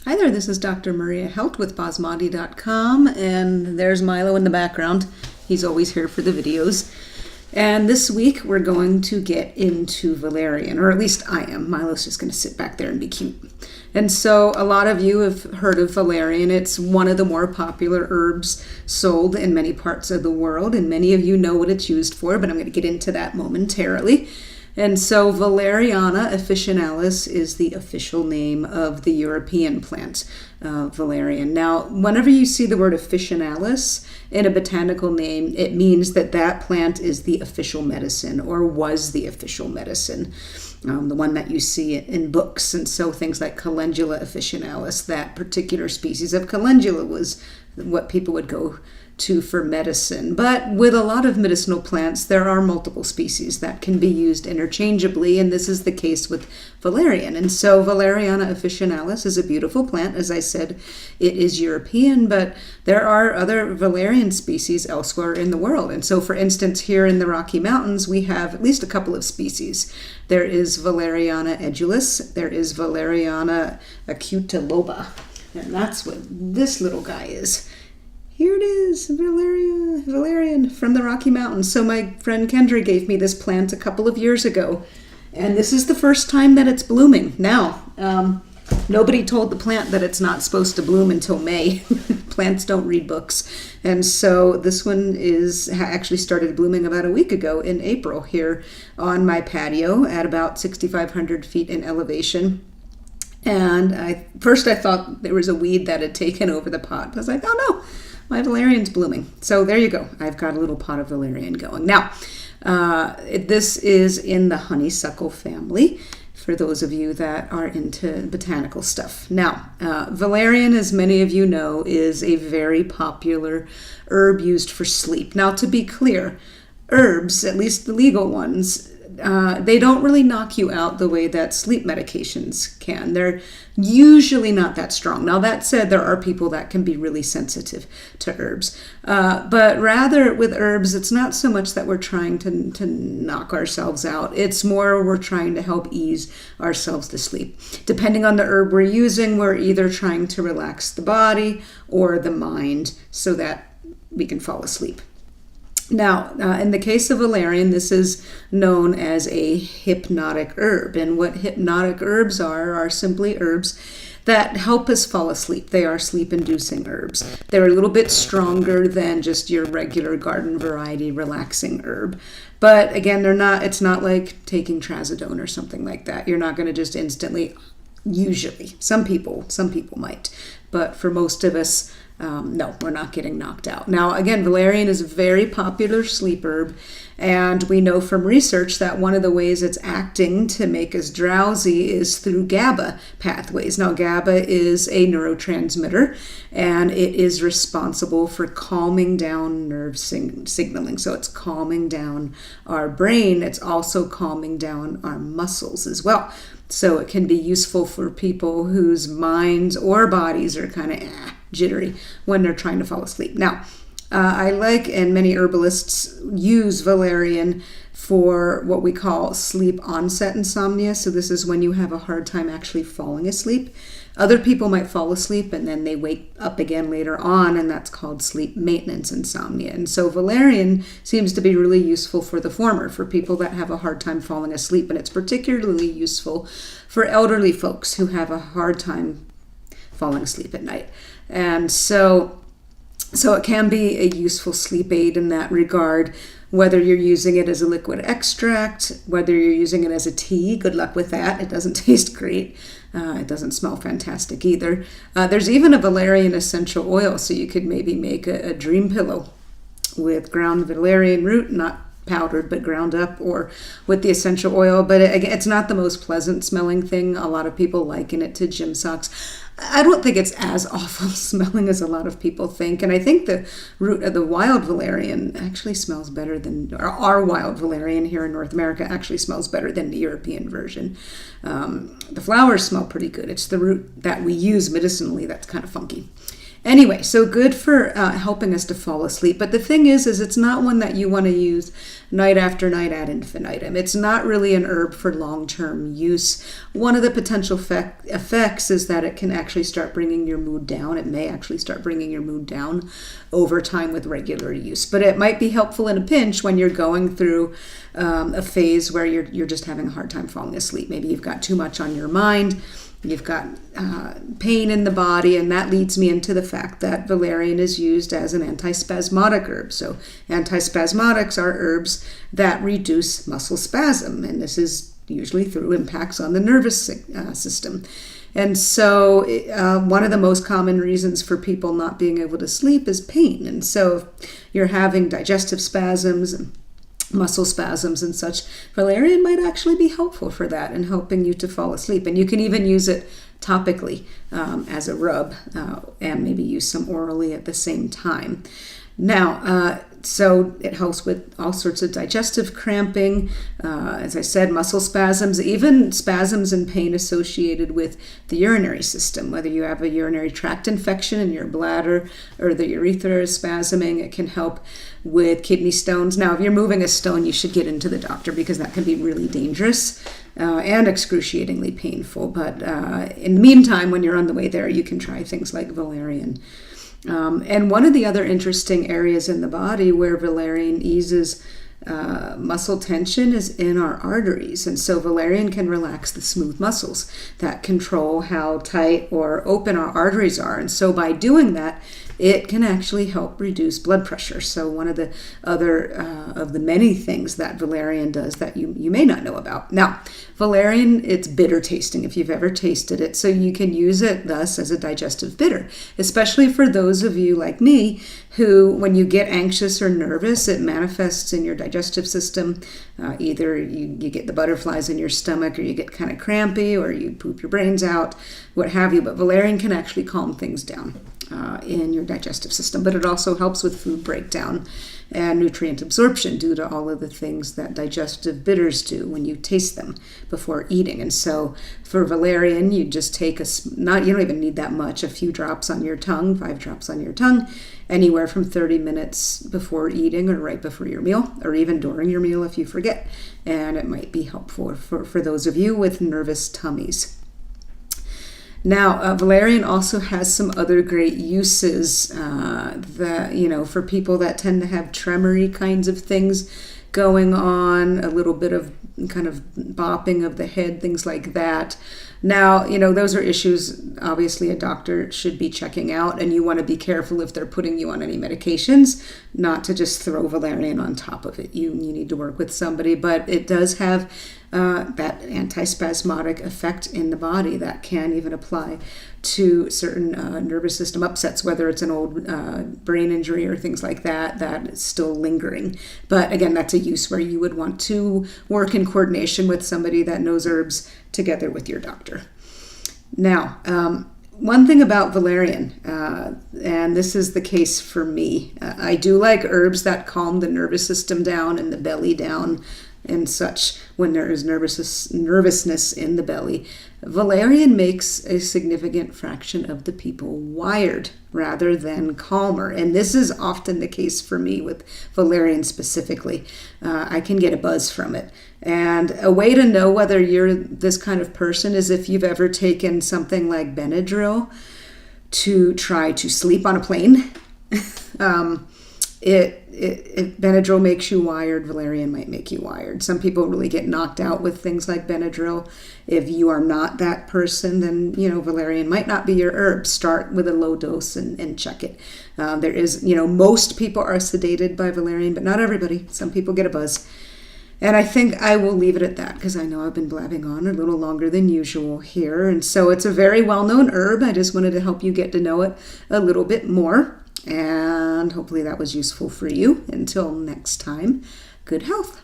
Hi there, this is Dr. Maria Helt with Basmati.com, and there's Milo in the background. He's always here for the videos. And this week we're going to get into valerian, or at least I am. Milo's just going to sit back there and be cute. And so a lot of you have heard of valerian. It's one of the more popular herbs sold in many parts of the world, and many of you know what it's used for, but I'm going to get into that momentarily. And so Valeriana officinalis is the official name of the European plant, valerian. Now, whenever you see the word officinalis in a botanical name, it means that that plant is the official medicine or was the official medicine, the one that you see in books. And so things like Calendula officinalis, that particular species of calendula was what people would go to for medicine. But with a lot of medicinal plants, there are multiple species that can be used interchangeably, and this is the case with valerian. And so Valeriana officinalis is a beautiful plant. As I said, it is European, but there are other valerian species elsewhere in the world. And so, for instance, here in the Rocky Mountains, we have at least a couple of species. There is Valeriana edulis, there is Valeriana acuta, and that's what this little guy is. Here it is, valerian from the Rocky Mountains. So my friend Kendra gave me this plant a couple of years ago, and this is the first time that it's blooming. Now, nobody told the plant that it's not supposed to bloom until May. Plants don't read books. And so this one actually started blooming about a week ago in April here on my patio at about 6,500 feet in elevation. And first I thought there was a weed that had taken over the pot. I was like, oh no, my valerian's blooming. So there you go. I've got a little pot of valerian going. Now, this is in the honeysuckle family, for those of you that are into botanical stuff. Now, valerian, as many of you know, is a very popular herb used for sleep. Now, to be clear, herbs, at least the legal ones, they don't really knock you out the way that sleep medications can. They're usually not that strong. Now, that said, there are people that can be really sensitive to herbs. But rather with herbs, it's not so much that we're trying to knock ourselves out. It's more we're trying to help ease ourselves to sleep. Depending on the herb we're using, we're either trying to relax the body or the mind so that we can fall asleep. Now, in the case of valerian, this is known as a hypnotic herb. And what hypnotic herbs are simply herbs that help us fall asleep. They are sleep-inducing herbs. They're a little bit stronger than just your regular garden variety relaxing herb. But again, it's not like taking trazodone or something like that. You're not going to just instantly, usually. Some people might. But for most of us, no, we're not getting knocked out. Now, again, valerian is a very popular sleep herb, and we know from research that one of the ways it's acting to make us drowsy is through GABA pathways. Now, GABA is a neurotransmitter, and it is responsible for calming down nerve signaling. So it's calming down our brain. It's also calming down our muscles as well. So it can be useful for people whose minds or bodies are kind of jittery when they're trying to fall asleep. Now, I like, and many herbalists use valerian for what we call sleep onset insomnia. So this is when you have a hard time actually falling asleep. Other people might fall asleep and then they wake up again later on, and that's called sleep maintenance insomnia. And so valerian seems to be really useful for the former, for people that have a hard time falling asleep. And it's particularly useful for elderly folks who have a hard time falling asleep at night. And so it can be a useful sleep aid in that regard, whether you're using it as a liquid extract, whether you're using it as a tea. Good luck with that. It doesn't taste great. It doesn't smell fantastic either. There's even a valerian essential oil, so you could maybe make a dream pillow with ground valerian root, not powdered but ground up, or with the essential oil. But it's not the most pleasant smelling thing. A lot of people liken it to gym socks. I don't think it's as awful smelling as a lot of people think. And I think the root of the wild valerian actually smells better than, or our wild valerian here in North America actually smells better than the European version. The flowers smell pretty good. It's the root that we use medicinally that's kind of funky. Anyway, so good for helping us to fall asleep. But the thing is it's not one that you want to use night after night ad infinitum. It's not really an herb for long-term use. One of the potential effects is that it can actually start bringing your mood down. It may actually start bringing your mood down over time with regular use. But it might be helpful in a pinch when you're going through a phase where you're just having a hard time falling asleep. Maybe you've got too much on your mind. You've got pain in the body, and that leads me into the fact that valerian is used as an antispasmodic herb. So antispasmodics are herbs that reduce muscle spasm, and this is usually through impacts on the nervous system. And so one of the most common reasons for people not being able to sleep is pain. And so if you're having digestive spasms and muscle spasms and such, valerian might actually be helpful for that and helping you to fall asleep. And you can even use it topically as a rub and maybe use some orally at the same time. Now, so it helps with all sorts of digestive cramping, as I said, muscle spasms, even spasms and pain associated with the urinary system. Whether you have a urinary tract infection in your bladder or the urethra is spasming, it can help with kidney stones. Now, if you're moving a stone, you should get into the doctor because that can be really dangerous and excruciatingly painful. But in the meantime, when you're on the way there, you can try things like valerian. And one of the other interesting areas in the body where valerian eases muscle tension is in our arteries. And so valerian can relax the smooth muscles that control how tight or open our arteries are. And so by doing that, it can actually help reduce blood pressure. So one of the other of the many things that valerian does that you may not know about. Now, valerian, it's bitter tasting if you've ever tasted it. So you can use it thus as a digestive bitter, especially for those of you like me who, when you get anxious or nervous, it manifests in your digestive system. Either you get the butterflies in your stomach, or you get kind of crampy, or you poop your brains out, what have you. But valerian can actually calm things down in your digestive system. But it also helps with food breakdown and nutrient absorption due to all of the things that digestive bitters do when you taste them before eating. And so for valerian, you just take you don't even need that much, a few drops on your tongue, 5 drops on your tongue, anywhere from 30 minutes before eating or right before your meal, or even during your meal if you forget. And it might be helpful for those of you with nervous tummies. Now, valerian also has some other great uses that, for people that tend to have tremor-y kinds of things going on, a little bit of kind of bopping of the head, things like that. Now, those are issues, obviously, a doctor should be checking out, and you want to be careful if they're putting you on any medications, not to just throw valerian on top of it. You need to work with somebody, but it does have that antispasmodic effect in the body that can even apply to certain nervous system upsets, whether it's an old brain injury or things like that is still lingering. But again, that's a use where you would want to work in coordination with somebody that knows herbs together with your doctor. Now, one thing about valerian, and this is the case for me, I do like herbs that calm the nervous system down and the belly down and such when there is nervousness in the belly. Valerian makes a significant fraction of the people wired rather than calmer. And this is often the case for me with valerian specifically. I can get a buzz from it. And a way to know whether you're this kind of person is if you've ever taken something like Benadryl to try to sleep on a plane. If Benadryl makes you wired, valerian might make you wired. Some people really get knocked out with things like Benadryl. If you are not that person, then, valerian might not be your herb. Start with a low dose and check it. There is, most people are sedated by valerian, but not everybody. Some people get a buzz. And I think I will leave it at that because I know I've been blabbing on a little longer than usual here. And so it's a very well-known herb. I just wanted to help you get to know it a little bit more. And hopefully that was useful for you. Until next time, good health.